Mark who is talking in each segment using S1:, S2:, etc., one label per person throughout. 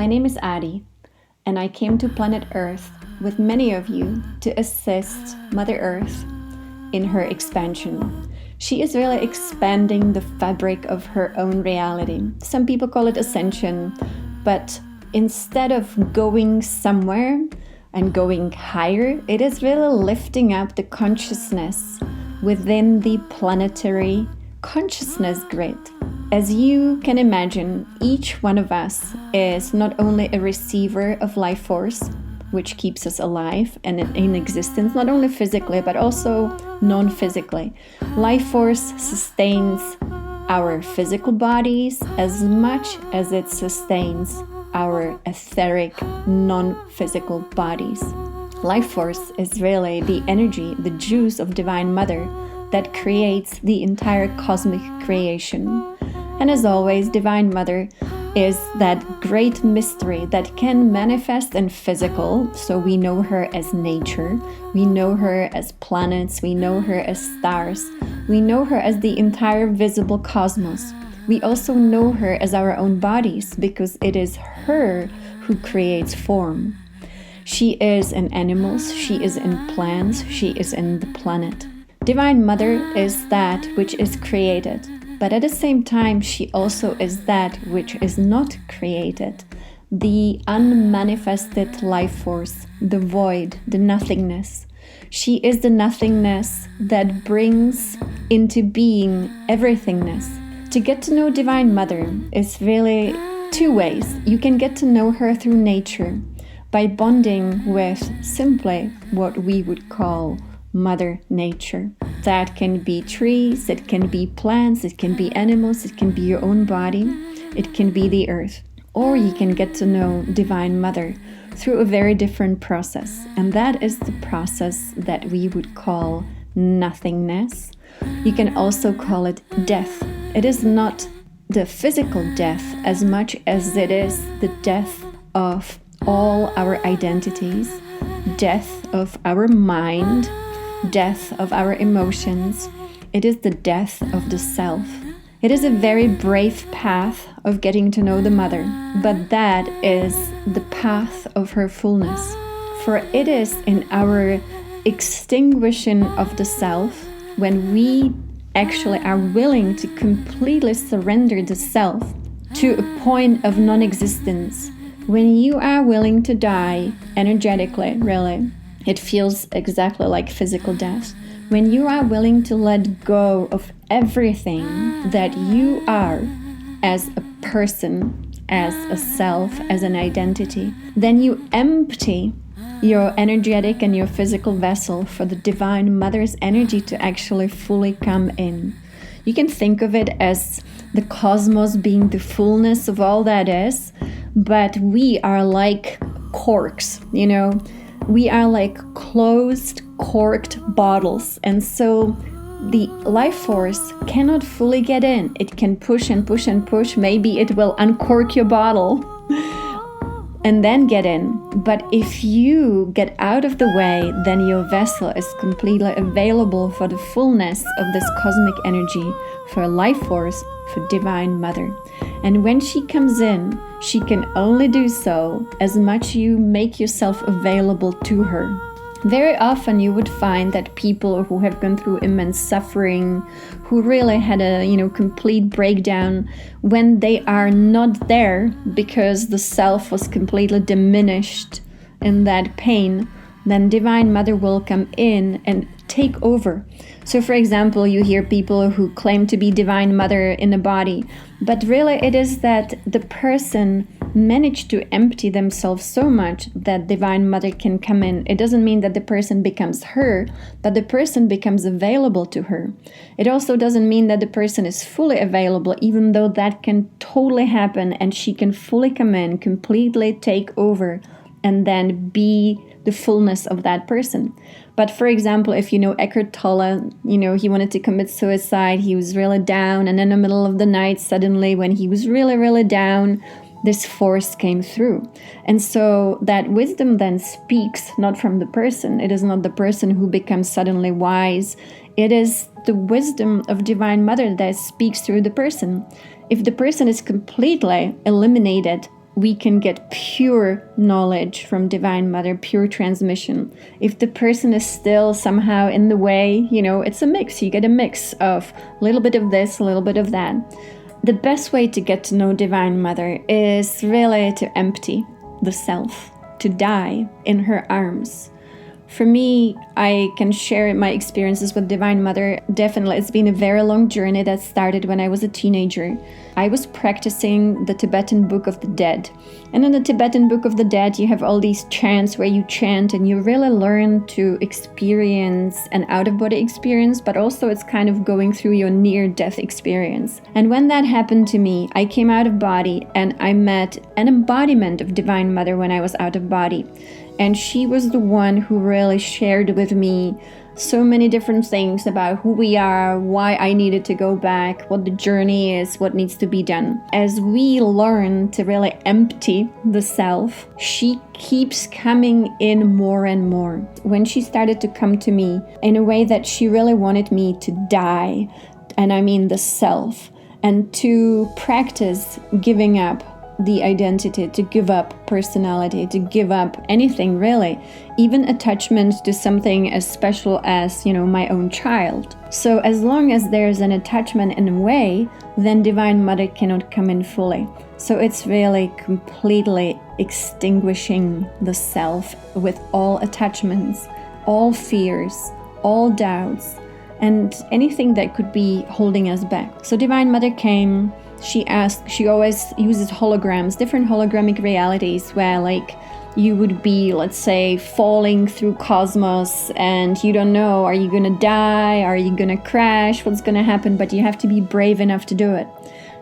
S1: My name is Adi, and I came to planet Earth with many of you to assist Mother Earth in her expansion. She is really expanding the fabric of her own reality. Some people call it ascension, but instead of going somewhere and going higher, it is really lifting up the consciousness within the planetary consciousness grid. As you can imagine, each one of us is not only a receiver of life force, which keeps us alive and in existence, not only physically, but also non-physically. Life force sustains our physical bodies as much as it sustains our etheric, non-physical bodies. Life force is really the energy, the juice of Divine Mother that creates the entire cosmic creation. And as always, Divine Mother is that great mystery that can manifest in physical. So we know her as nature, we know her as planets, we know her as stars, we know her as the entire visible cosmos. We also know her as our own bodies because it is her who creates form. She is in animals, she is in plants, she is in the planet. Divine Mother is that which is created. But at the same time, she also is that which is not created, the unmanifested life force, the void, the nothingness. She is the nothingness that brings into being everythingness. To get to know Divine Mother is really two ways. You can get to know her through nature, by bonding with simply what we would call Mother Nature. That can be trees, it can be plants, it can be animals, it can be your own body, it can be the earth. Or you can get to know Divine Mother through a very different process. And that is the process that we would call nothingness. You can also call it death. It is not the physical death as much as it is the death of all our identities, death of our mind, death of our emotions. It is the death of the self. It is a very brave path of getting to know the Mother, but that is the path of her fullness. For it is in our extinguishing of the self, when we actually are willing to completely surrender the self to a point of non-existence, when you are willing to die energetically, really, it feels exactly like physical death. When you are willing to let go of everything that you are as a person, as a self, as an identity, then you empty your energetic and your physical vessel for the Divine Mother's energy to actually fully come in. You can think of it as the cosmos being the fullness of all that is, but we are like corks, We are like closed, corked bottles. And so the life force cannot fully get in. It can push and push and push. Maybe it will uncork your bottle and then get in. But if you get out of the way, then your vessel is completely available for the fullness of this cosmic energy, for life force, for Divine Mother. And when she comes in, she can only do so as much you make yourself available to her. Very often you would find that people who have gone through immense suffering, who really had a complete breakdown, when they are not there because the self was completely diminished in that pain, then Divine Mother will come in and take over. So for example, you hear people who claim to be Divine Mother in a body, but really it is that the person managed to empty themselves so much that Divine Mother can come in. It doesn't mean that the person becomes her, but the person becomes available to her. It also doesn't mean that the person is fully available, even though that can totally happen and she can fully come in, completely take over, and then be the fullness of that person. But for example, if you know Eckhart Tolle, he wanted to commit suicide, he was really down, and in the middle of the night, suddenly when he was really, really down, this force came through. And so that wisdom then speaks not from the person. It is not the person who becomes suddenly wise. It is the wisdom of Divine Mother that speaks through the person. If the person is completely eliminated we can get pure knowledge from Divine Mother, pure transmission. If the person is still somehow in the way, it's a mix. You get a mix of a little bit of this, a little bit of that. The best way to get to know Divine Mother is really to empty the self, to die in her arms. For me, I can share my experiences with Divine Mother. Definitely, it's been a very long journey that started when I was a teenager. I was practicing the Tibetan Book of the Dead. And in the Tibetan Book of the Dead, you have all these chants where you chant and you really learn to experience an out-of-body experience, but also it's kind of going through your near-death experience. And when that happened to me, I came out of body and I met an embodiment of Divine Mother when I was out of body. And she was the one who really shared with me so many different things about who we are, why I needed to go back, what the journey is, what needs to be done. As we learn to really empty the self, she keeps coming in more and more. When she started to come to me in a way that she really wanted me to die, and I mean the self, and to practice giving up the identity, to give up personality, to give up anything really, even attachment to something as special as, my own child. So as long as there's an attachment in a way, then Divine Mother cannot come in fully. So it's really completely extinguishing the self with all attachments, all fears, all doubts, and anything that could be holding us back. So Divine Mother came. She always uses holograms, different hologramic realities where you would be, let's say, falling through cosmos and you don't know, are you going to die? Are you going to crash? What's going to happen? But you have to be brave enough to do it.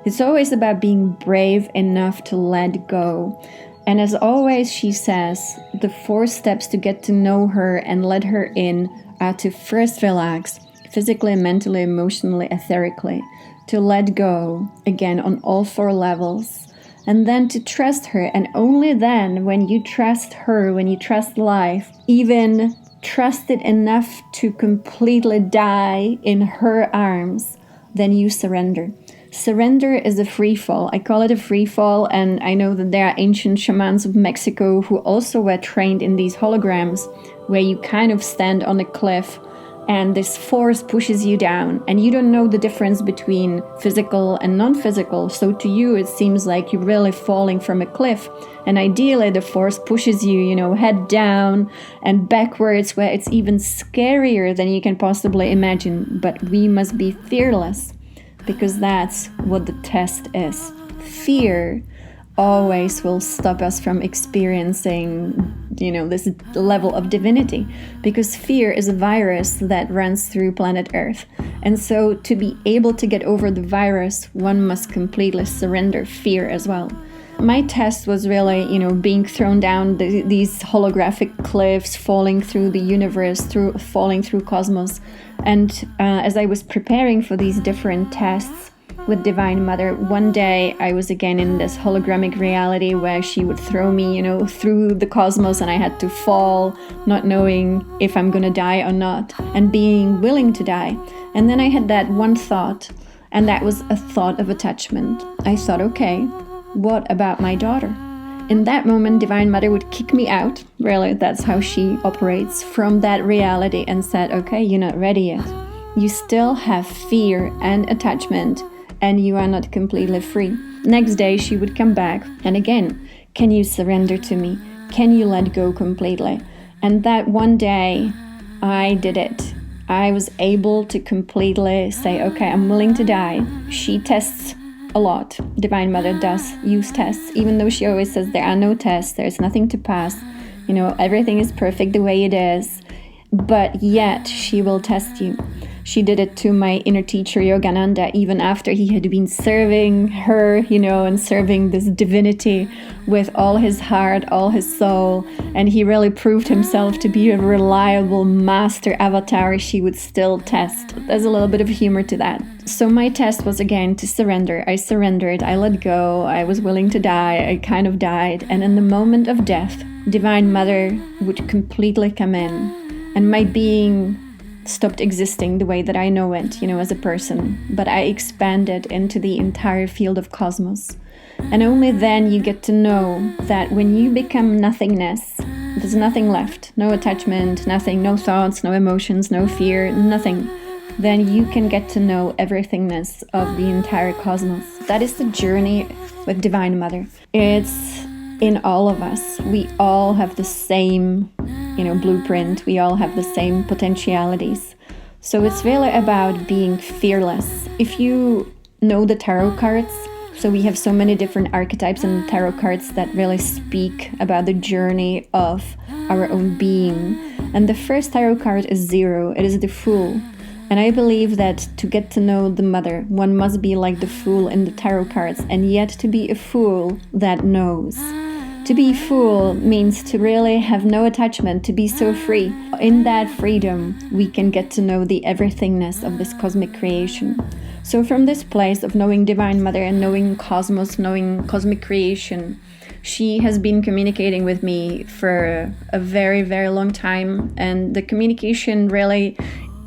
S1: It's always about being brave enough to let go. And as always, she says, the 4 steps to get to know her and let her in are to first relax, physically, mentally, emotionally, etherically. To let go, again, on all 4 levels, and then to trust her. And only then, when you trust her, when you trust life, even trust it enough to completely die in her arms, then you surrender. Surrender is a free fall. I call it a free fall, and I know that there are ancient shamans of Mexico who also were trained in these holograms, where you kind of stand on a cliff and this force pushes you down, and you don't know the difference between physical and non-physical. So to you, it seems like you're really falling from a cliff. And ideally, the force pushes you, head down and backwards, where it's even scarier than you can possibly imagine. But we must be fearless, because that's what the test is. Fear always will stop us from experiencing, this level of divinity, because fear is a virus that runs through planet Earth. And so to be able to get over the virus, one must completely surrender fear as well. My test was really, being thrown down these holographic cliffs, falling through the universe, falling through cosmos. And as I was preparing for these different tests with Divine Mother, one day I was again in this hologramic reality where she would throw me, through the cosmos, and I had to fall, not knowing if I'm gonna die or not, and being willing to die. And then I had that one thought, and that was a thought of attachment. I thought, okay, what about my daughter? In that moment, Divine Mother would kick me out. Really, that's how she operates, from that reality, and said, okay, you're not ready yet. You still have fear and attachment, and you are not completely free. Next day, she would come back, and again, can you surrender to me? Can you let go completely? And that one day, I did it. I was able to completely say, okay, I'm willing to die. She tests a lot. Divine Mother does use tests, even though she always says there are no tests, there's nothing to pass. Everything is perfect the way it is. But yet, she will test you. She did it to my inner teacher, Yogananda, even after he had been serving her, and serving this divinity with all his heart, all his soul. And he really proved himself to be a reliable master avatar. She would still test. There's a little bit of humor to that. So my test was, again, to surrender. I surrendered. I let go. I was willing to die. I kind of died. And in the moment of death, Divine Mother would completely come in. And my being stopped existing the way that I know it, as a person. But I expanded into the entire field of cosmos. And only then you get to know that when you become nothingness, there's nothing left, no attachment, nothing, no thoughts, no emotions, no fear, nothing. Then you can get to know everythingness of the entire cosmos. That is the journey with Divine Mother. It's in all of us. We all have the same, blueprint. We all have the same potentialities. So it's really about being fearless. If you know the tarot cards, so we have so many different archetypes in tarot cards that really speak about the journey of our own being. And the first tarot card is 0. It is the Fool. And I believe that to get to know the Mother, one must be like the Fool in the tarot cards, and yet to be a fool that knows. To be a fool means to really have no attachment, to be so free. In that freedom, we can get to know the everythingness of this cosmic creation. So from this place of knowing Divine Mother and knowing cosmos, knowing cosmic creation, she has been communicating with me for a very, very long time. And the communication really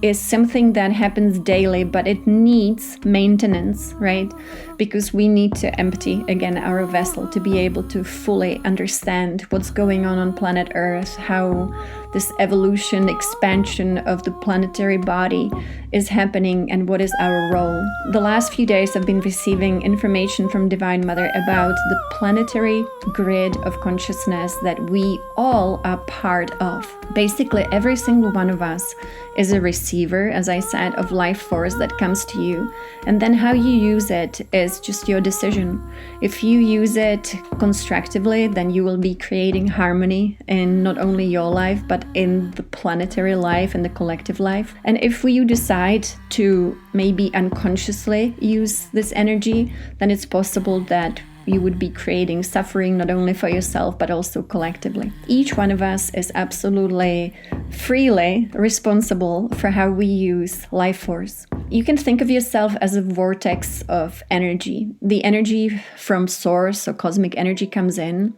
S1: is something that happens daily, but it needs maintenance, right? Because we need to empty again our vessel to be able to fully understand what's going on planet Earth, how this evolution, expansion of the planetary body is happening, and what is our role. The last few days I've been receiving information from Divine Mother about the planetary grid of consciousness that we all are part of. Basically, every single one of us is a receiver, as I said, of life force that comes to you. And then how you use it is just your decision. If you use it constructively, then you will be creating harmony in not only your life, but in the planetary life and the collective life. And if you decide to maybe unconsciously use this energy, then it's possible that you would be creating suffering not only for yourself but also collectively. Each one of us is absolutely freely responsible for how we use life force. You can think of yourself as a vortex of energy. The energy from source or cosmic energy comes in,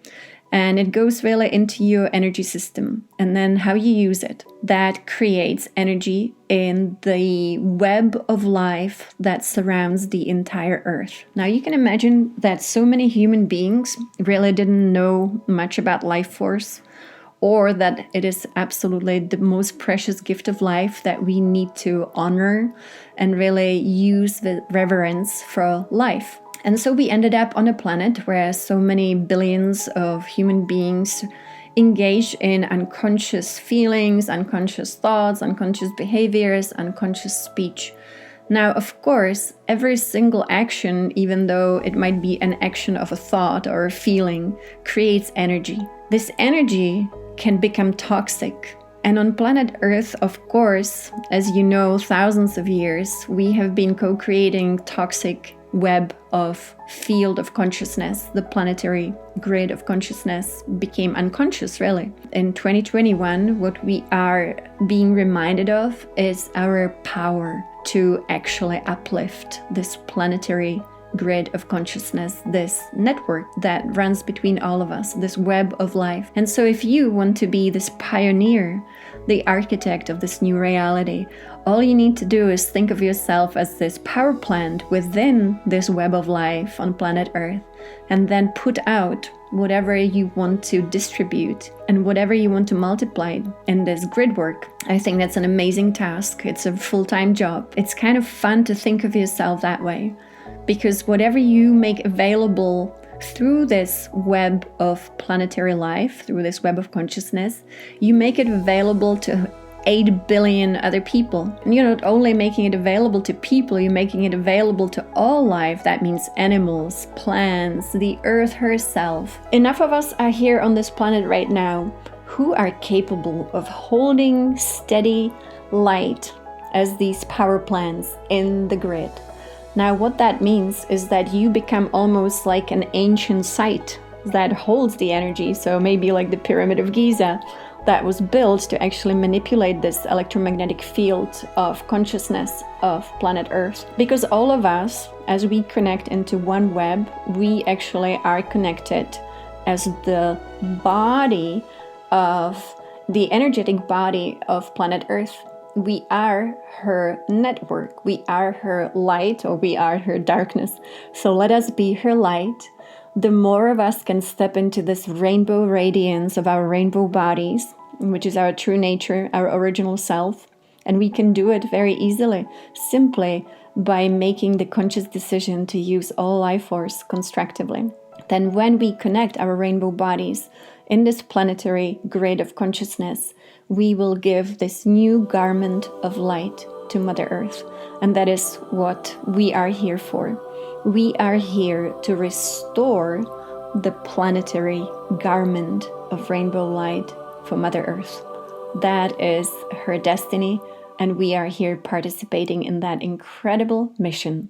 S1: and it goes really into your energy system. And then how you use it, that creates energy in the web of life that surrounds the entire Earth. Now you can imagine that so many human beings really didn't know much about life force, or that it is absolutely the most precious gift of life that we need to honor and really use with reverence for life. And so we ended up on a planet where so many billions of human beings engage in unconscious feelings, unconscious thoughts, unconscious behaviors, unconscious speech. Now, of course, every single action, even though it might be an action of a thought or a feeling, creates energy. This energy can become toxic. And on planet Earth, of course, as you know, thousands of years, we have been co-creating toxic web of field of consciousness. The planetary grid of consciousness became unconscious, really. In 2021, what we are being reminded of is our power to actually uplift this planetary grid of consciousness, this network that runs between all of us, this web of life. And so if you want to be this pioneer, the architect of this new reality, all you need to do is think of yourself as this power plant within this web of life on planet Earth, and then put out whatever you want to distribute and whatever you want to multiply in this grid work. I think that's an amazing task. It's a full-time job. It's kind of fun to think of yourself that way, because whatever you make available through this web of planetary life, through this web of consciousness, you make it available to 8 billion other people. And you're not only making it available to people, you're making it available to all life. That means animals, plants, the earth herself. Enough of us are here on this planet right now who are capable of holding steady light as these power plants in the grid. Now, what that means is that you become almost like an ancient site that holds the energy. So maybe like the Pyramid of Giza that was built to actually manipulate this electromagnetic field of consciousness of planet Earth. Because all of us, as we connect into one web, we actually are connected as the body of the energetic body of planet Earth. We are her network, we are her light, or we are her darkness. So let us be her light, the more of us can step into this rainbow radiance of our rainbow bodies, which is our true nature, our original self. And we can do it very easily, simply by making the conscious decision to use all life force constructively. Then when we connect our rainbow bodies in this planetary grid of consciousness, we will give this new garment of light to Mother Earth. And that is what we are here for. We are here to restore the planetary garment of rainbow light for Mother Earth. That is her destiny, and we are here participating in that incredible mission.